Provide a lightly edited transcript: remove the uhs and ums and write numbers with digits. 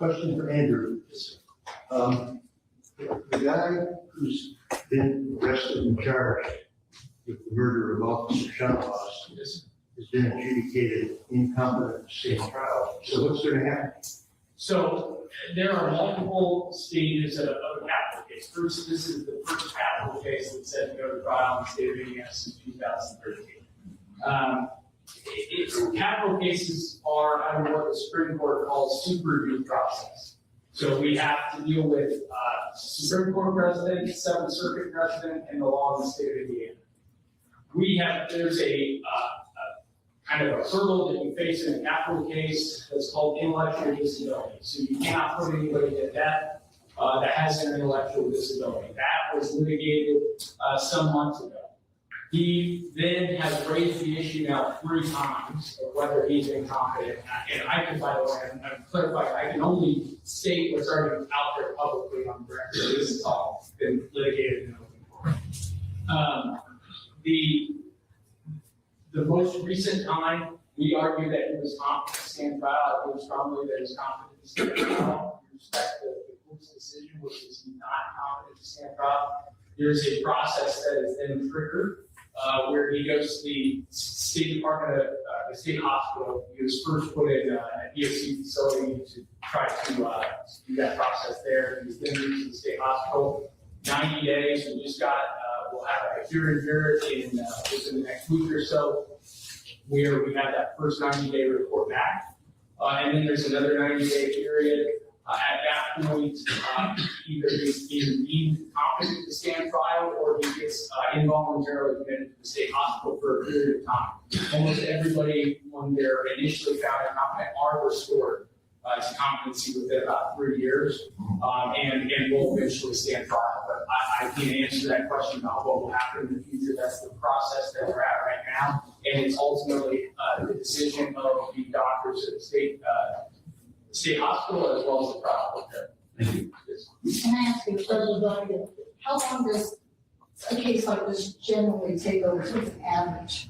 Question for Andrew. The guy who's been arrested and charged with the murder of Officer Shahnavaz has been adjudicated incompetent to stand trial. So what's going to happen? So there are multiple stages of a capital case. First, this is the first capital case that said to go to trial in the state of Indiana since 2013. Capital cases are under what the Supreme Court calls super due process. So we have to deal with Supreme Court precedent, Seventh Circuit precedent, and the law in the state of Indiana. There's a kind of a hurdle that you face in a capital case that's called intellectual disability. So you cannot put anybody to death that has an intellectual disability. That was litigated some months ago. He then has raised the issue now 3 times of whether he's incompetent. And I can, by the way, I'm clarifying, I can only state what's already out there publicly on the record. This has all been litigated in open court. The most recent time, we argued that he was competent to stand trial. I believe strongly that he's competent to stand trial. We respect the court's decision, which is he's not competent to stand trial. There's a process that is then triggered where he goes to the State Department of the state hospital. He was first put in an EOC facility to try to do that process there. He was then moved to the state hospital. 90 days. We just got. We'll have a hearing here within the next week or so, where we have that first 90-day report back, and then there's another 90-day period. At that point, either he's deemed competent to stand trial, or he gets involuntarily committed to the state hospital for a period of time. Almost everybody, when they're initially found incompetent, are restored to competency within about 3 years, and will eventually stand trial. But I can't answer that question about what will happen in the future. That's the process that we're at right now, and it's ultimately the decision of the doctors at the state hospital as well as the trial court there. Thank you. Can I ask you a question, Doctor? How long does a case like this generally take over to an average?